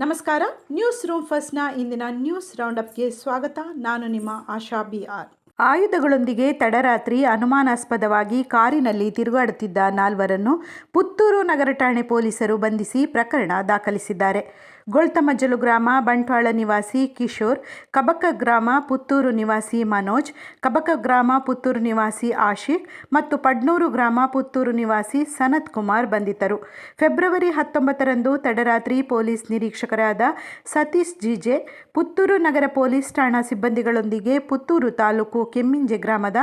ನಮಸ್ಕಾರ. News room ಫಸ್ಟ್ನ ಇಂದಿನ news ರೌಂಡಪ್ಗೆ ಸ್ವಾಗತ. ನಾನು ನಿಮ್ಮ ಆಶಾ BR. ಆಯುಧಗಳೊಂದಿಗೆ ತಡರಾತ್ರಿ ಅನುಮಾನಾಸ್ಪದವಾಗಿ ಕಾರಿನಲ್ಲಿ ತಿರುಗಾಡುತ್ತಿದ್ದ ನಾಲ್ವರನ್ನು ಪುತ್ತೂರು ನಗರ ಠಾಣೆ ಪೊಲೀಸರು ಬಂಧಿಸಿ ಪ್ರಕರಣ ದಾಖಲಿಸಿದ್ದಾರೆ. ಗೊಳ್ತಮಜ್ಜಲು ಗ್ರಾಮ ಬಂಟ್ವಾಳ ನಿವಾಸಿ ಕಿಶೋರ್, ಕಬಕ ಗ್ರಾಮ ಪುತ್ತೂರು ನಿವಾಸಿ ಮನೋಜ್, ಕಬಕ ಗ್ರಾಮ ಪುತ್ತೂರು ನಿವಾಸಿ ಆಶಿಕ್ ಮತ್ತು ಪಡ್ನೂರು ಗ್ರಾಮ ಪುತ್ತೂರು ನಿವಾಸಿ ಸನತ್ ಕುಮಾರ್ ಬಂಧಿತರು. ಫೆಬ್ರವರಿ 19ರಂದು ತಡರಾತ್ರಿ ಪೊಲೀಸ್ ನಿರೀಕ್ಷಕರಾದ ಸತೀಶ್ ಜಿಜೆ, ಪುತ್ತೂರು ನಗರ ಪೊಲೀಸ್ ಠಾಣಾ ಸಿಬ್ಬಂದಿಗಳೊಂದಿಗೆ ಪುತ್ತೂರು ತಾಲೂಕು ಕೆಮ್ಮಿಂಜೆ ಗ್ರಾಮದ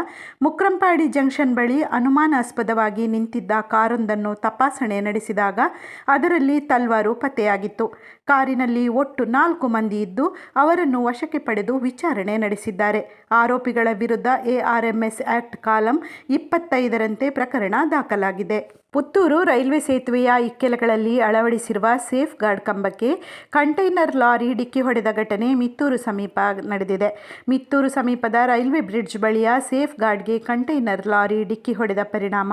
ಮುಕ್ರಂಪಾಡಿ ಜಂಕ್ಷನ್ ಬಳಿ ಅನುಮಾನಾಸ್ಪದವಾಗಿ ನಿಂತಿದ್ದ ಕಾರೊಂದನ್ನು ತಪಾಸಣೆ ನಡೆಸಿದಾಗ ಅದರಲ್ಲಿ ತಲ್ವಾರು ಪತ್ತೆಯಾಗಿತ್ತು. ಕಾರಿನಲ್ಲಿ ಒಟ್ಟು 4 ಮಂದಿ ಇದ್ದು ಅವರನ್ನು ವಶಕ್ಕೆ ಪಡೆದು ವಿಚಾರಣೆ ನಡೆಸಿದ್ದಾರೆ. ಆರೋಪಿಗಳ ವಿರುದ್ಧ ARMS ಆಕ್ಟ್ ಕಾಲಂ 25ರಂತೆ ಪ್ರಕರಣ ದಾಖಲಾಗಿದೆ. ಪುತ್ತೂರು ರೈಲ್ವೆ ಸೇತುವೆಯ ಇಕ್ಕೆಲಗಳಲ್ಲಿ ಅಳವಡಿಸಿರುವ ಸೇಫ್ ಗಾರ್ಡ್ ಕಂಬಕ್ಕೆ ಕಂಟೈನರ್ ಲಾರಿ ಡಿಕ್ಕಿ ಹೊಡೆದ ಘಟನೆ ಮಿತ್ತೂರು ಸಮೀಪ ನಡೆದಿದೆ. ಮಿತ್ತೂರು ಸಮೀಪದ ರೈಲ್ವೆ ಬ್ರಿಡ್ಜ್ ಬಳಿಯ ಸೇಫ್ ಗಾರ್ಡ್ಗೆ ಕಂಟೈನರ್ ಲಾರಿ ಡಿಕ್ಕಿ ಹೊಡೆದ ಪರಿಣಾಮ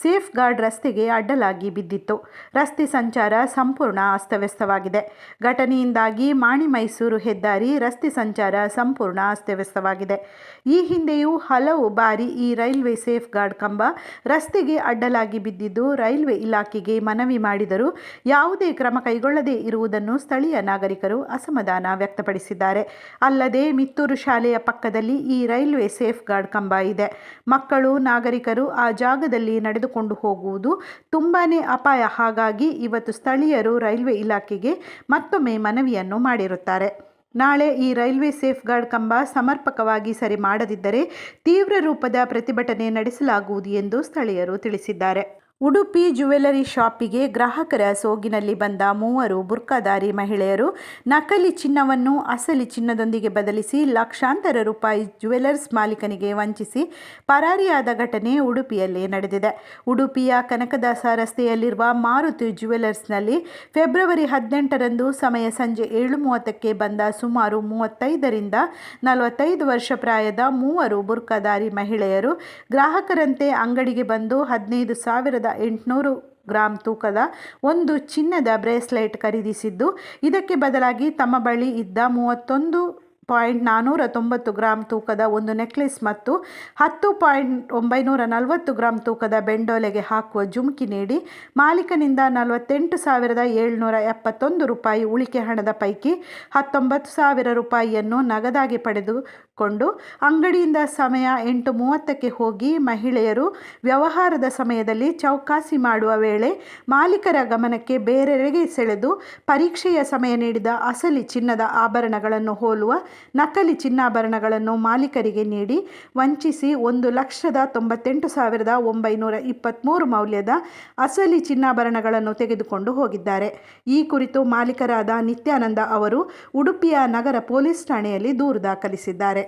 ಸೇಫ್ ಗಾರ್ಡ್ ರಸ್ತೆಗೆ ಅಡ್ಡಲಾಗಿ ಬಿದ್ದಿತ್ತು. ರಸ್ತೆ ಸಂಚಾರ ಸಂಪೂರ್ಣ ಅಸ್ತವ್ಯಸ್ತವಾಗಿದೆ. ಘಟನೆಯಿಂದಾಗಿ ಮಾಣಿ-ಮೈಸೂರು ಹೆದ್ದಾರಿ ರಸ್ತೆ ಸಂಚಾರ ಸಂಪೂರ್ಣ ಅಸ್ತವ್ಯಸ್ತವಾಗಿದೆ. ಈ ಹಿಂದೆಯೂ ಹಲವು ಬಾರಿ ಈ ರೈಲ್ವೆ ಸೇಫ್ ಗಾರ್ಡ್ ಕಂಬ ರಸ್ತೆಗೆ ಅಡ್ಡಲಾಗಿ ಬಿದ್ದಿದ್ದು ರೈಲ್ವೆ ಇಲಾಖೆಗೆ ಮನವಿ ಮಾಡಿದರೂ ಯಾವುದೇ ಕ್ರಮ ಕೈಗೊಳ್ಳದೇ ಇರುವುದನ್ನು ಸ್ಥಳೀಯ ನಾಗರಿಕರು ಅಸಮಾಧಾನ ವ್ಯಕ್ತಪಡಿಸಿದ್ದಾರೆ. ಅಲ್ಲದೆ ಮಿತ್ತೂರು ಶಾಲೆಯ ಪಕ್ಕದಲ್ಲಿ ಈ ರೈಲ್ವೆ ಸೇಫ್ ಗಾರ್ಡ್ ಕಂಬ ಇದೆ. ಮಕ್ಕಳು, ನಾಗರಿಕರು ಆ ಜಾಗದಲ್ಲಿ ನಡೆದುಕೊಂಡು ಹೋಗುವುದು ತುಂಬಾನೇ ಅಪಾಯ. ಹಾಗಾಗಿ ಇವತ್ತು ಸ್ಥಳೀಯರು ರೈಲ್ವೆ ಇಲಾಖೆಗೆ ಮತ್ತೊಮ್ಮೆ ಮನವಿಯನ್ನು ಮಾಡಿರುತ್ತಾರೆ. ನಾಳೆ ಈ ರೈಲ್ವೆ ಸೇಫ್ ಗಾರ್ಡ್ ಕಂಬ ಸಮರ್ಪಕವಾಗಿ ಸರಿ ಮಾಡದಿದ್ದರೆ ತೀವ್ರ ರೂಪದ ಪ್ರತಿಭಟನೆ ನಡೆಸಲಾಗುವುದು ಎಂದು ಸ್ಥಳೀಯರು ತಿಳಿಸಿದ್ದಾರೆ. ಉಡುಪಿ ಜ್ಯುವೆಲರಿ ಶಾಪಿಗೆ ಗ್ರಾಹಕರ ಸೋಗಿನಲ್ಲಿ ಬಂದ 3 ಬುರ್ಕಾಧಾರಿ ಮಹಿಳೆಯರು ನಕಲಿ ಚಿನ್ನವನ್ನು ಅಸಲಿ ಚಿನ್ನದೊಂದಿಗೆ ಬದಲಿಸಿ ಲಕ್ಷಾಂತರ ರೂಪಾಯಿ ಜ್ಯುವೆಲರ್ಸ್ ಮಾಲೀಕನಿಗೆ ವಂಚಿಸಿ ಪರಾರಿಯಾದ ಘಟನೆ ಉಡುಪಿಯಲ್ಲಿ ನಡೆದಿದೆ. ಉಡುಪಿಯ ಕನಕದಾಸ ರಸ್ತೆಯಲ್ಲಿರುವ ಮಾರುತಿ ಜ್ಯುವೆಲರ್ಸ್ನಲ್ಲಿ ಫೆಬ್ರವರಿ 18ರಂದು ಸಮಯ ಸಂಜೆ 7:30ಕ್ಕೆ ಬಂದ ಸುಮಾರು 35ರಿಂದ 45 ವರ್ಷ ಪ್ರಾಯದ 3 ಬುರ್ಕಾಧಾರಿ ಮಹಿಳೆಯರು ಗ್ರಾಹಕರಂತೆ ಅಂಗಡಿಗೆ ಬಂದು 15,800 ಗ್ರಾಂ ತೂಕದ ಒಂದು ಚಿನ್ನದ ಬ್ರೇಸ್ಲೆಟ್ ಖರೀದಿಸಿದ್ದು, ಇದಕ್ಕೆ ಬದಲಾಗಿ ತಮ್ಮ ಬಳಿ ಇದ್ದ 31.490 ಗ್ರಾಂ ತೂಕದ ಒಂದು ನೆಕ್ಲೆಸ್ ಮತ್ತು 10.940 ಗ್ರಾಂ ತೂಕದ ಬೆಂಡೋಲೆಗೆ ಹಾಕುವ ಜುಮ್ಕಿ ನೀಡಿ ಮಾಲೀಕನಿಂದ 48,771 ರೂಪಾಯಿ ಉಳಿಕೆ ಹಣದ ಪೈಕಿ 19,000 ರೂಪಾಯಿಯನ್ನು ನಗದಾಗಿ ಪಡೆದುಕೊಂಡು ಅಂಗಡಿಯಿಂದ ಸಮಯ 8:30ಕ್ಕೆ ಹೋಗಿ ಮಹಿಳೆಯರು ವ್ಯವಹಾರದ ಸಮಯದಲ್ಲಿ ಚೌಕಾಸಿ ಮಾಡುವ ವೇಳೆ ಮಾಲೀಕರ ಗಮನಕ್ಕೆ ಬೇರೆಡೆಗೆ ಸೆಳೆದು ಪರೀಕ್ಷೆಯ ಸಮಯ ನೀಡಿದ ಅಸಲಿ ಚಿನ್ನದ ಆಭರಣಗಳನ್ನು ಹೋಲುವ ನಕಲಿ ಚಿನ್ನಾಭರಣಗಳನ್ನು ಮಾಲೀಕರಿಗೆ ನೀಡಿ ವಂಚಿಸಿ 1,98,923 ಮೌಲ್ಯದ ಅಸಲಿ ಚಿನ್ನಾಭರಣಗಳನ್ನು ತೆಗೆದುಕೊಂಡು ಹೋಗಿದ್ದಾರೆ. ಈ ಕುರಿತು ಮಾಲೀಕರಾದ ನಿತ್ಯಾನಂದ ಅವರು ಉಡುಪಿಯ ನಗರ ಪೊಲೀಸ್ ಠಾಣೆಯಲ್ಲಿ ದೂರು ದಾಖಲಿಸಿದ್ದಾರೆ.